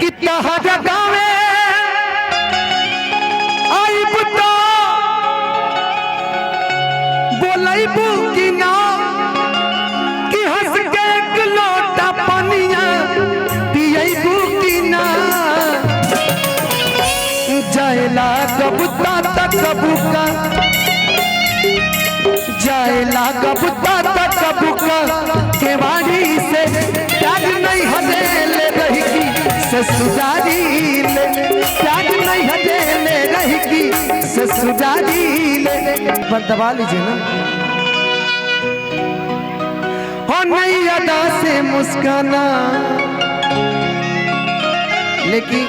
कितना गावे आई बुता बोलैबू कि ना कि हंस के एक लोटा पानिया पियैबू कि ना जायला कबूता तक कबूका जायला कबूता तक कबूका केवाड़ी से त्याग नहीं हदेले रही की ससुरारी ले त्याग नहीं हदेले रही की ससुरारी ले पर दबा लीजिए ना हो नहीं अदा से मुस्काना लेकिन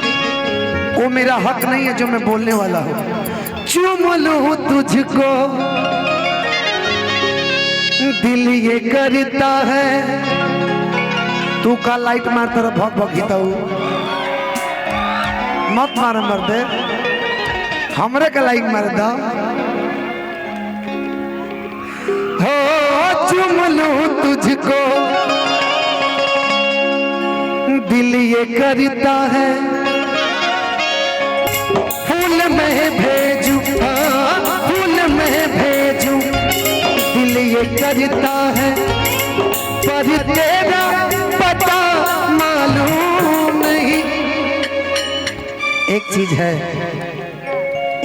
वो मेरा हक नहीं है जो मैं बोलने वाला हूँ चूम लूं तुझको दिल ये करता है तू का लाइट मार तरफ भग भगीता हूँ मत मार मर्दे हमरे का लाइट मार दा हो चूम लूं तुझको दिल ये करता है फूल में भेजू फूल में भेजू दिल ये करता है पर तेरा पता मालूम नहीं। एक चीज है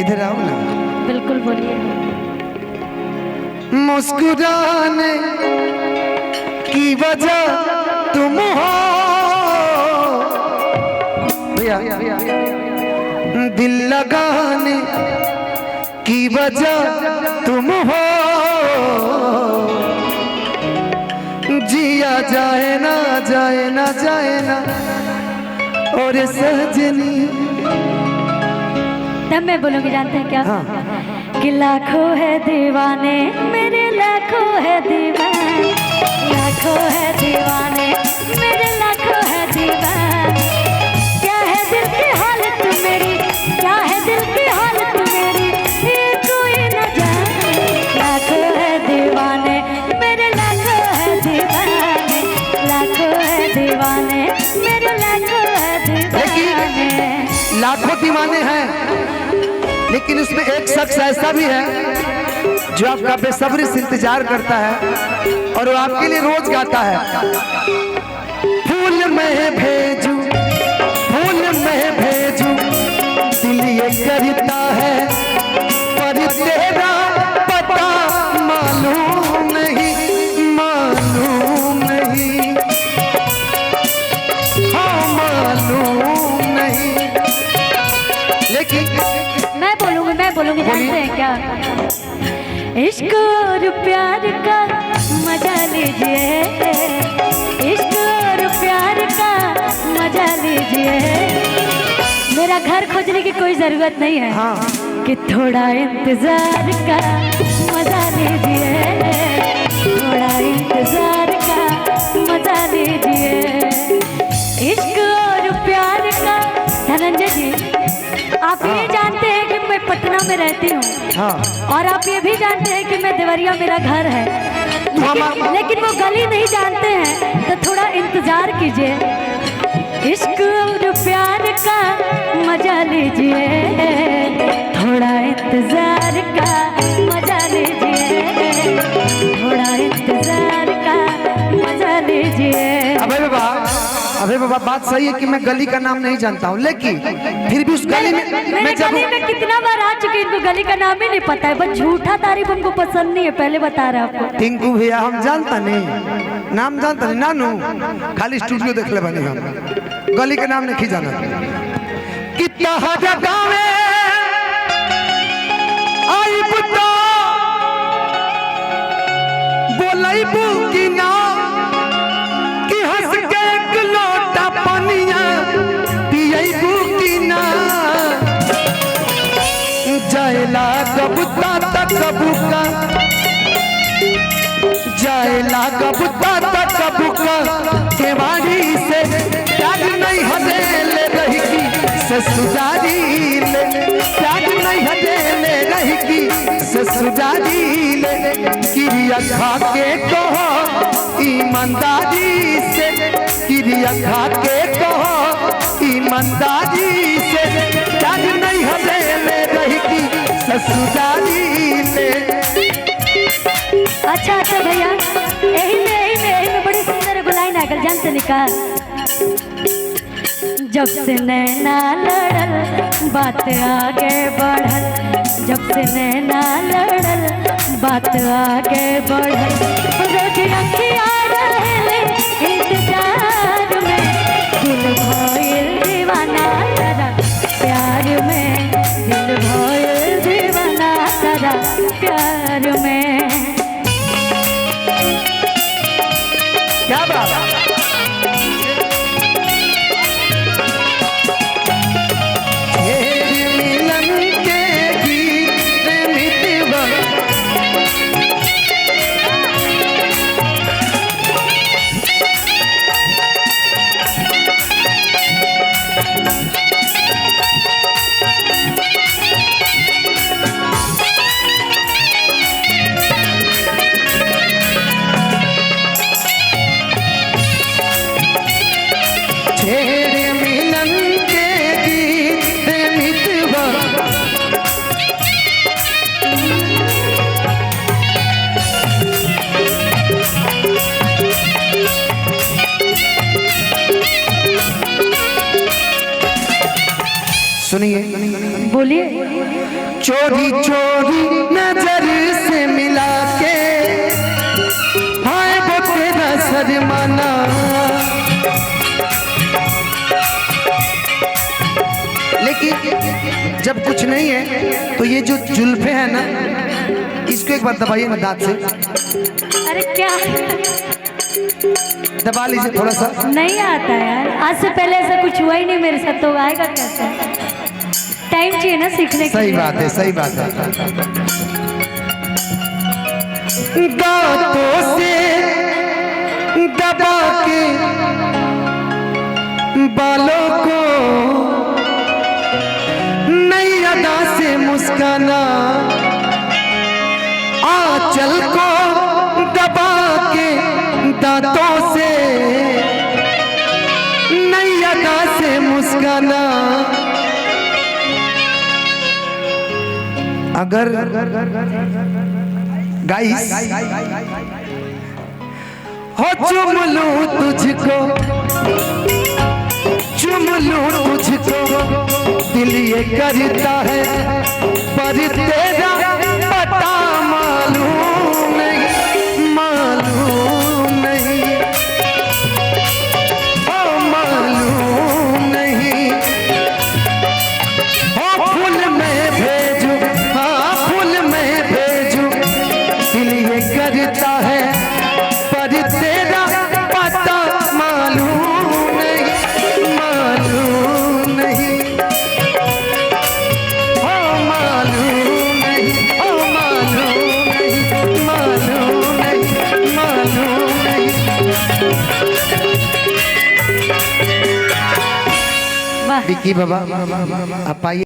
इधर आओ ना बिल्कुल बोलिए। मुस्कुराने की वजह तुम हो भैया दिल लगाने की वजह तुम हो जिया जाए ना जाए ना जाए ना और सजनी तब मैं बोलूँगी जानते हैं क्या हाँ। कि लाखों है दीवाने मेरे लाखों है दीवाने लाखों है दीवाने मेरे लाखों है दीवाने क्या है दिल की हालत मेरी क्या है दिल की हालत मेरी ये कोई न जाने लाखों है दीवाने मेरे लाखों है दीवाने लाखों है दीवाने मेरे लाखों है दीवाने। लाखों दीवाने हैं लेकिन उसमें एक शख्स ऐसा भी है जो आपका बेसब्री से इंतजार करता है और वो आपके लिए रोज गाता है फूल में भेजू दिल ये करता है पर तेरा पता मालूम नहीं हाँ मालूम नहीं लेकिन मैं बोलूंगी जानते हैं क्या इश्क और प्यार का मजा लीजिए इश्क और प्यार का मजा लीजिए मेरा घर खोजने की कोई जरूरत नहीं है हाँ। कि थोड़ा इंतजार का मजा लीजिए थोड़ा इंतजार का मजा लीजिए इश्क और प्यार का। धनंजय जी आप ये जानते हैं कि मैं पटना में रहती हूँ हाँ। और आप ये भी जानते हैं कि मैं देवरिया मेरा घर है लेकिन वो गली नहीं जानते हैं तो थोड़ा इंतजार कीजिए इश्क और प्यार का मजा लीजिए थोड़ा इंतजार का मजा लीजिए थोड़ा इंतजार का मजा लीजिए। अबे बाबा बात सही है कि मैं गली का नाम नहीं जानता हूँ लेकिन फिर भी उस गली में मैं गली में कितना बार आ चुकी इनको गली का नाम ही नहीं पता है बस झूठा तारीफ हमको पसंद नहीं है पहले बता रहे आपको। टिंकू भैया हम जानता नहीं नाम जानता नहीं नानू खाली स्टूडियो देख ले बने हम गली का नाम नहीं जाना कितना गावे आई बुता बोलैबू कि ना कि हंस के एक लोटा पानिया पियैबू कि ना जायला कबूता तक कबूका जायला कबूता तक कबूका केवाड़ी से त्याग नहीं हदेले रही की ससुरारी ले त्याग नहीं हदेले रही की ससुरारी ले क्रिया खा के कहो ईमानदारी से क्रिया खा के कहो ईमान ईमानदारी से त्याग नहीं हदेले रही की ससुरारी ले। अच्छा भैया, यही में बड़ी सुंदर गुलाइन आकर जान से निकाल। जब से नैना लड़ल बात आगे बढ़ल, जब से नैना लड़ल बात आगे बढ़ल, रोज अखियाँ रहेले इंतजार में, दिल भइल दीवाना तेरा प्यार में, दिल भइल दीवाना तेरा प्यार में। क्या बात सुनिए, बोलिए। चोरी चोरी नजर से मिला के हाय वो तेरा शर्माना, लेकिन जब कुछ नहीं है तो ये जो जुल्फे हैं ना, इसको एक बार दबाइए ना दांत से। अरे क्या दबा लीजिए थोड़ा सा। नहीं आता यार, आज से पहले ऐसा कुछ हुआ ही नहीं मेरे साथ, तो आएगा कैसे? टाइम चाहिए ना सीखने के। सही बात है, सही बात है। दांतों से दबा के बालों को नई अदा से मुस्काना, आंचल को दबा के दांतों से नई अदा से मुस्काना। अगर गाइस हो चुम लूं तुझको, चुम लूं तुझको, दिल ये करता है पर तेरा पता मालूम नहीं, मालूम नहीं, ओ मालूम नहीं। ओ फूल में भेजू, हाँ फूल में भेजू, दिल ये करता है पर तेरा पता मालूम नहीं, मालूम नहीं, ओ मालूम नहीं, ओ मालूम नहीं, मालूम नहीं, मालूम नहीं। वाह। विक्की बाबा आप आइए।